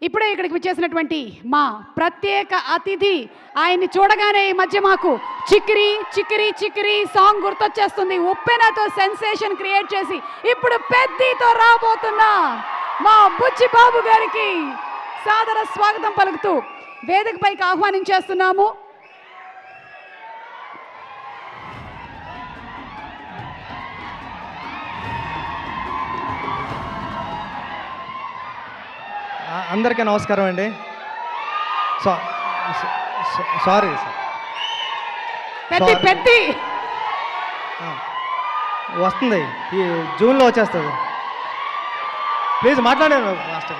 ఇప్పుడే ఇక్కడికి వచ్చేసినటువంటి మా ప్రత్యేక అతిథి, ఆయన్ని చూడగానే ఈ మధ్య మాకు చిక్కిరి చిక్కిరి చిక్కిరి సాంగ్ గుర్తొచ్చేస్తుంది. ఉప్పెనతో సెన్సేషన్ క్రియేట్ చేసి ఇప్పుడు పెద్దతో రాబోతున్న మా బుచ్చి బాబు గారికి సాదర స్వాగతం పలుకుతూ వేదికపైకి ఆహ్వానించేస్తున్నాము. అందరికీ నమస్కారం అండి. సారీ పెద్ది వస్తుంది, ఈ జూన్లో వచ్చేస్తుంది. ప్లీజ్ మాట్లాడాను fast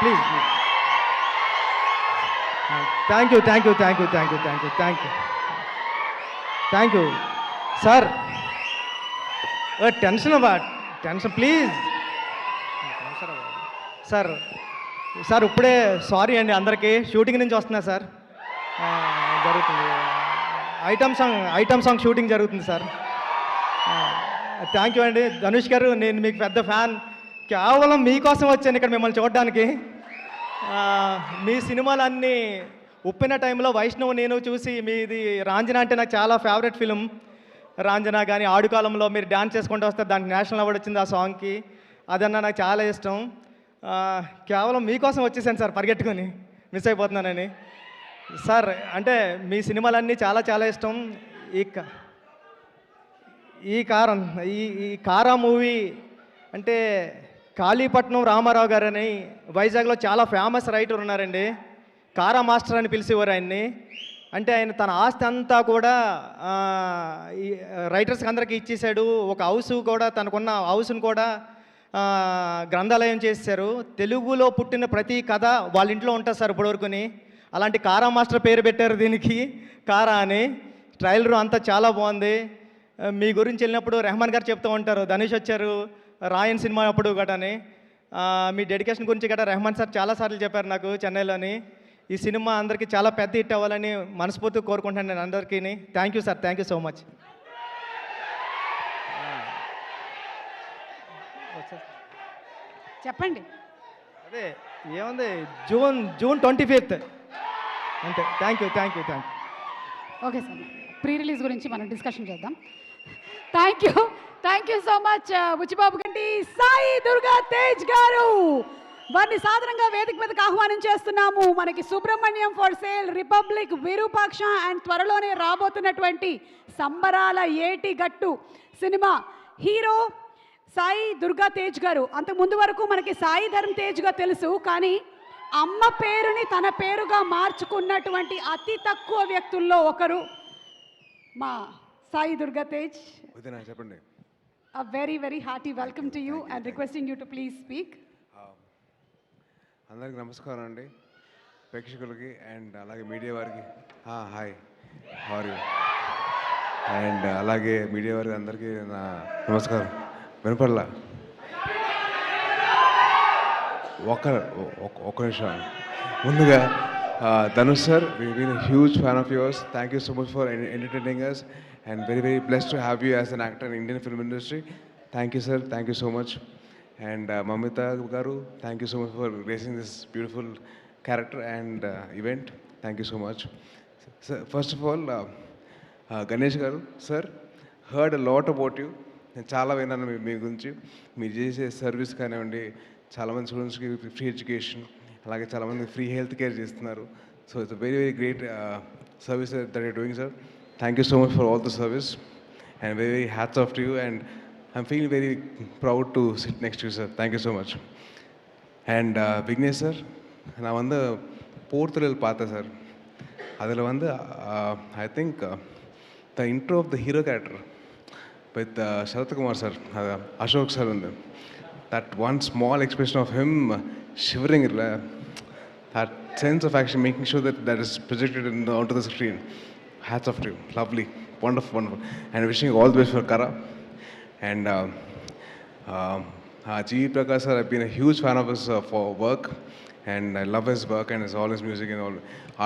please. Thank you sir. Tension please sir. ఇప్పుడే సారీ అండి అందరికీ, షూటింగ్ నుంచి వస్తున్నా సార్. జరుగుతుంది ఐటమ్ సాంగ్ షూటింగ్ జరుగుతుంది సార్. థ్యాంక్ యూ అండి ధనుష్ గారు, నేను మీకు పెద్ద ఫ్యాన్. కేవలం మీకోసం వచ్చాను ఇక్కడ మిమ్మల్ని చూడడానికి. మీ సినిమాలన్నీ ఉప్పిన టైంలో వైష్ణవ్ నేను చూసి, మీది రాంజనా అంటే నాకు చాలా ఫేవరెట్ ఫిలిం. రాంజనా కానీ ఆడుకాలంలో మీరు డ్యాన్స్ చేసుకుంటూ వస్తే దానికి నేషనల్ అవార్డు వచ్చింది ఆ సాంగ్కి. అదన్నా నాకు చాలా ఇష్టం. కేవలం మీకోసం వచ్చేసాను సార్, పరిగెట్టుకొని మిస్ అయిపోతున్నానని. సార్ అంటే మీ సినిమాలన్నీ చాలా చాలా ఇష్టం. ఈ కారా మూవీ అంటే కాళీపట్నం రామారావు గారు అని వైజాగ్లో చాలా ఫేమస్ రైటర్ ఉన్నారండి. కారా మాస్టర్ అని పిలిచేవారు ఆయన్ని. అంటే ఆయన తన ఆస్తి అంతా కూడా ఈ రైటర్స్కి అందరికీ ఇచ్చేసాడు. ఒక హౌస్ కూడా, తనకున్న హౌస్ను కూడా గ్రంథాలయం చేశారు. తెలుగులో పుట్టిన ప్రతి కథ వాళ్ళ ఇంట్లో ఉంటుంది సార్ ఇప్పటివరకుని. అలాంటి కారా మాస్టర్ పేరు పెట్టారు దీనికి, కారా అని. ట్రైలర్ అంతా చాలా బాగుంది. మీ గురించి వెళ్ళినప్పుడు రెహమాన్ గారు చెప్తూ ఉంటారు, ధనుష్ వచ్చారు రాయన్ సినిమా అప్పుడు గటని. మీ డెడికేషన్ గురించి గట్రా రెహమాన్ సార్ చాలాసార్లు చెప్పారు నాకు చెన్నైలోని. ఈ సినిమా అందరికీ చాలా పెద్ద హిట్ అవ్వాలని మనస్ఫూర్తిగా కోరుకుంటాను నేను అందరికీ. Thank you sir, thank you so much. చెప్పండి. అదే ఏముంది, జూన్ 25th అంతే. Thank you. Okay sir, pre release గురించి మనం డిస్కషన్ చేద్దాం. Thank you so much Buchibabu Ganti. Sai Durga Tej గారు వారిని సాధారణంగా వేదిక మీదకి ఆహ్వానం చేస్తున్నాము. మనకి Subrahmanyam for sale, republic, Virupaksha and త్వరలోనే రాబోతున్నటువంటి సంబరాల ఏటి గట్టు సినిమా హీరో సాయి దుర్గా తేజ్ గారు. అంతకు ముందు వరకు మనకి సాయి ధర్మ్ తేజ్గా తెలుసు, కానీ అమ్మ పేరుని తన పేరుగా మార్చుకున్నటువంటి అతి తక్కువ వ్యక్తుల్లో ఒకరు మా సాయి దుర్గా తేజ్. చెప్పండి. A very hearty welcome to you and requesting you to please speak. అందరికి నమస్కారం అండి, ప్రేక్షకులకి అండ్ అలాగే మీడియా వారికి. Hi, how are you? And అలాగే మీడియా వారికి అందరికీ నా నమస్కారం. వినపడలా? ఒక్క నిమిషం. ముందుగా Dhanush sir, we been huge fan of yours. Thank you so much for entertaining us and very blessed to have you as an actor in Indian film industry. Thank you sir, thank you so much. And Mamita garu, thank you so much for gracing this beautiful character and event. Thank you so much. Sir, first of all, Ganesh garu sir, heard a lot about you. నేను చాలా విన్నాను మీ గురించి. మీరు చేసే service కానివ్వండి, చాలామంది స్టూడెంట్స్కి free education, అలాగే చాలామంది ఫ్రీ హెల్త్ కేర్ చేస్తున్నారు. So it's very great service that you're doing sir. Thank you so much for all the service and very hats off to you, and I'm feeling very proud to sit next to you sir. Thank you so much. And Vignesh sir, நான் வந்து போர்த்துறல் பார்த்தேன் sir. அதில் வந்து I think the intro of the hero character with Sharath Kumar sir, Ashok sir, and that one small expression of him shivering, that sense of action, making sure that is projected onto the screen. Hats off to you. Lovely. Wonderful. And wishing you all the best for Kara. And G. Prakash sir, I've been a huge fan of his for work. And I love his work and all his music and all.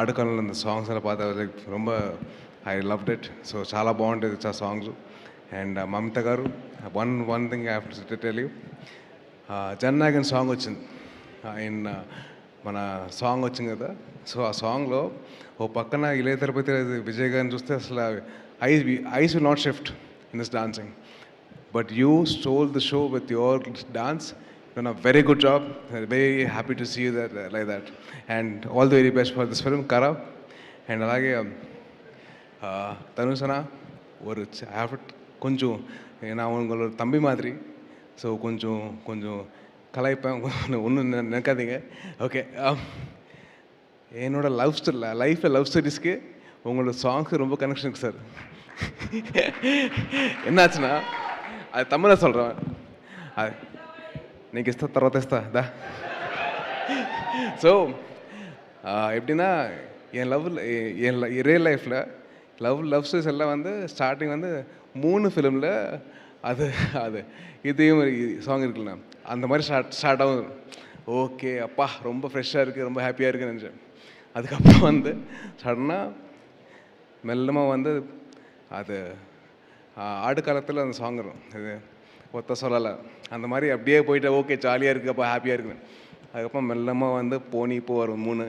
Article and the songs I was like, I loved it. So, chala bond is a songs. And Mamita garu, one thing I have to tell you. Jana Nayagan song వచ్చింది ఆయన మన song వచ్చింది కదా. So ఆ సాంగ్లో ఓ పక్కన ఇళయ తిరుపతి విజయ్ గారిని చూస్తే అసలు ice will not shift in this dancing. But you stole the show with your dance. Done a very good job. Very happy to see you that like that. And all the very best for this film, Kara. And అలాగే தனுஷனா ஒரு கொஞ்சம் நான் உங்களோட தம்பி மாதிரி. So கொஞ்சம் கலாய்ப்பேன், ஒன்றும் நினைக்காதீங்க. ஓகே, என்னோட லைஃப்பில் லவ் ஸ்டோரிஸ்க்கு உங்களோட சாங்ஸ் ரொம்ப கனெக்ஷன் இருக்குது சார். என்னாச்சுன்னா அது தமிழில் சொல்கிறேன். அது నీకు ఇస్తా, తర్వాత ఇస్తా దా. ஸோ எப்படின்னா என் ரியல் லைஃப்பில் லவ் ஸ்டோரிஸ் எல்லாம் வந்து ஸ்டார்டிங் வந்து 3 ஃபிலிமில் அது இதையும் சாங் இருக்குல்ல, அந்த மாதிரி ஸ்டார்ட் ஆகும். ஓகே அப்பா ரொம்ப ஃப்ரெஷ்ஷாக இருக்குது, ரொம்ப ஹாப்பியாக இருக்குன்னு நினச்சேன். அதுக்கப்புறம் வந்து சடனாக மெல்லமாக வந்து அது ஆடு காலத்தில் அந்த சாங் வரும், இது ஒத்த சொல்லலை, அந்த மாதிரி அப்படியே போயிட்டு ஓகே ஜாலியாக இருக்குது, அப்போ ஹாப்பியாக இருக்குது. அதுக்கப்புறம் மெல்லமாக வந்து போனிப்போ வரும் 3.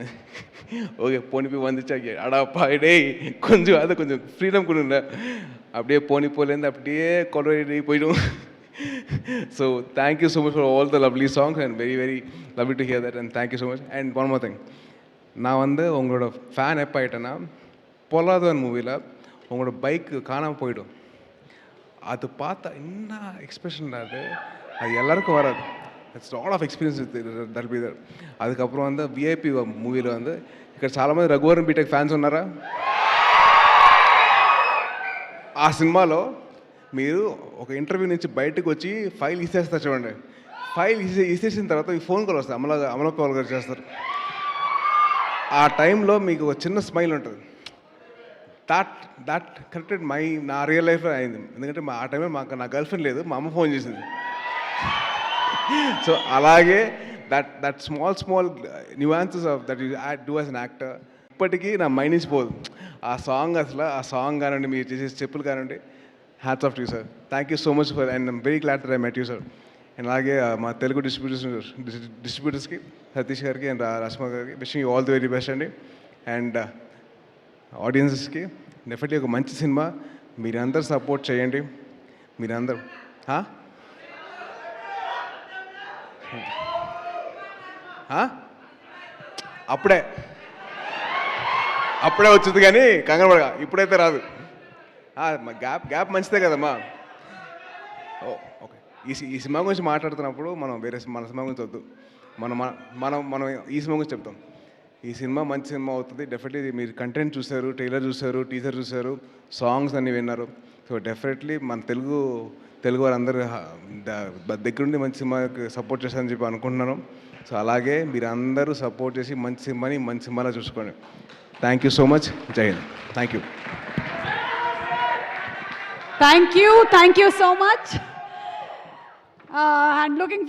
ஓகே போனிப்போ வந்துச்சா, அடாப்பா டேய் கொஞ்சம் அது கொஞ்சம் ஃப்ரீடம் கொடுங்க. அப்படியே போனிப்போலேருந்து அப்படியே கொலவெடி போய்டும். So thank you so much for all the lovely songs and very very lovely to hear that. And thank you so much. And one more thing, நான் வந்து உங்களோட ஃபேன் எப்போ ஆகிட்டேன்னா, பொல்லாதவன் மூவியில் உங்களோட பைக்கு காணாமல் போயிடும். அது பார்த்தா என்ன எக்ஸ்பிரஷன் அது எல்லாருக்கும் வராது. It's lot of experience that be there. அதுக்கப்புறம் வந்து విఐపి మూవీలో வந்து ఇక్కడ చాలామంది రఘువరన్ బీటెక్ ఫ్యాన్స్ ఉన్నారా? ఆ సినిమాలో మీరు ఒక ఇంటర్వ్యూ నుంచి బయటకు వచ్చి ఫైల్ ఇసేస్తారు చూడండి. ఫైల్ ఇసేసిన తర్వాత మీ ఫోన్ కాల్ వస్తుంది, అమలపాల్ గారు చేస్తారు. ఆ టైంలో మీకు ఒక చిన్న స్మైల్ ఉంటుంది. దట్ కరెక్టెడ్ నా రియల్ లైఫ్లో అయింది. ఎందుకంటే ఆ టైంలో నా గర్ల్ ఫ్రెండ్ లేదు, మా అమ్మ ఫోన్ చేసింది. సో అలాగే that small nuances of that you do as an actor ఇప్పటికీ నా మైండ్ నుంచి పోదు. ఆ సాంగ్ అసలు ఆ సాంగ్ కానివ్వండి, మీరు చేసే స్టెప్పులు కానివ్వండి, hats off to you sir. Thank you so much for and I'm very glad that I met you sir. And అలాగే మా తెలుగు డిస్ట్రిబ్యూటర్స్కి సతీష్ గారికి అండ్ రష్మ గారికి wishing you all the very best అండి. అండ్ ఆడియన్సెస్కి డెఫినెట్లీ ఒక మంచి సినిమా, మీరందరూ సపోర్ట్ చేయండి. మీరందరూ అప్పుడే వచ్చింది కానీ కంగారు పడగా, ఇప్పుడైతే రాదు. గ్యాప్ మంచిదే కదమ్మా. ఓకే, ఈ సినిమా గురించి మాట్లాడుతున్నప్పుడు మనం మన సినిమా గురించి వద్దు, మనం ఈ సినిమా గురించి చెప్తాం. ఈ సినిమా మంచి సినిమా అవుతుంది డెఫినెట్లీ. మీరు కంటెంట్ చూశారు, ట్రైలర్ చూశారు, టీజర్ చూశారు, సాంగ్స్ అన్నీ విన్నారు. సో డెఫినెట్లీ మన తెలుగు వారందరూ దగ్గరుండి మంచి సినిమాకి సపోర్ట్ చేస్తారని చెప్పి అనుకుంటున్నాను. సో అలాగే మీరు అందరూ సపోర్ట్ చేసి మంచి సినిమాలో చూసుకోండి. Thank you so much. Jai Hind. Thank you. Thank you so much. And looking